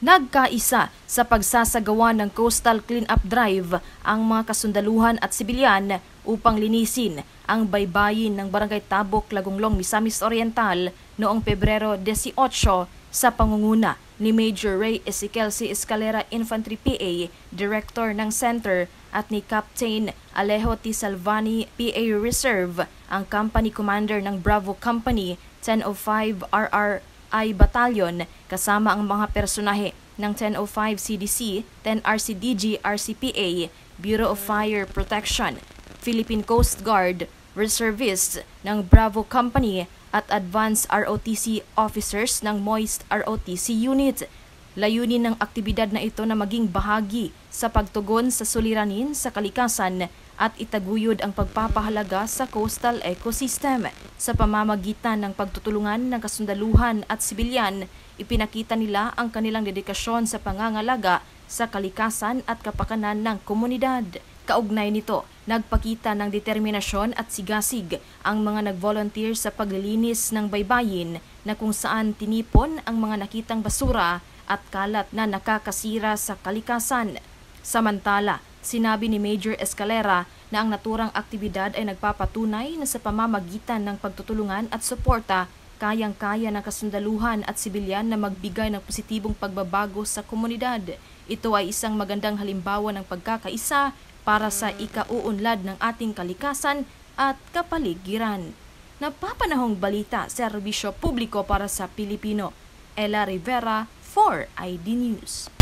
Nagkaisa sa pagsasagawa ng Coastal Cleanup Drive ang mga kasundaluhan at sibilyan upang linisin ang baybayin ng Barangay Tabok, Lagonglong, Misamis Oriental noong Pebrero 18 sa pangunguna ni Major Ray Ezequiel C. Escalera Infantry PA, Director ng Center, at ni Captain Alejo T. Salvani PA Reserve, ang Company Commander ng Bravo Company 1005 RRI Battalion, kasama ang mga personahe ng 1005 CDC, 10 RCDG RCPA, Bureau of Fire Protection, Philippine Coast Guard, reservists ng Bravo Company at Advanced ROTC officers ng Moist ROTC Unit. Layunin ng aktibidad na ito na maging bahagi sa pagtugon sa suliranin sa kalikasan at itaguyod ang pagpapahalaga sa coastal ecosystem. Sa pamamagitan ng pagtutulungan ng kasundaluhan at sibilyan, ipinakita nila ang kanilang dedikasyon sa pangangalaga sa kalikasan at kapakanan ng komunidad. Kaugnay nito, nagpakita ng determinasyon at sigasig ang mga nag-volunteer sa paglilinis ng baybayin na kung saan tinipon ang mga nakitang basura at kalat na nakakasira sa kalikasan. Samantala, sinabi ni Major Escalera na ang naturang aktibidad ay nagpapatunay na sa pamamagitan ng pagtutulungan at suporta, kayang-kaya ng kasundaluhan at sibilyan na magbigay ng positibong pagbabago sa komunidad. Ito ay isang magandang halimbawa ng pagkakaisa para sa ikauunlad ng ating kalikasan at kapaligiran. Napapanahong balita, serbisyo publiko para sa Pilipino. Ella Rivera, 4ID News.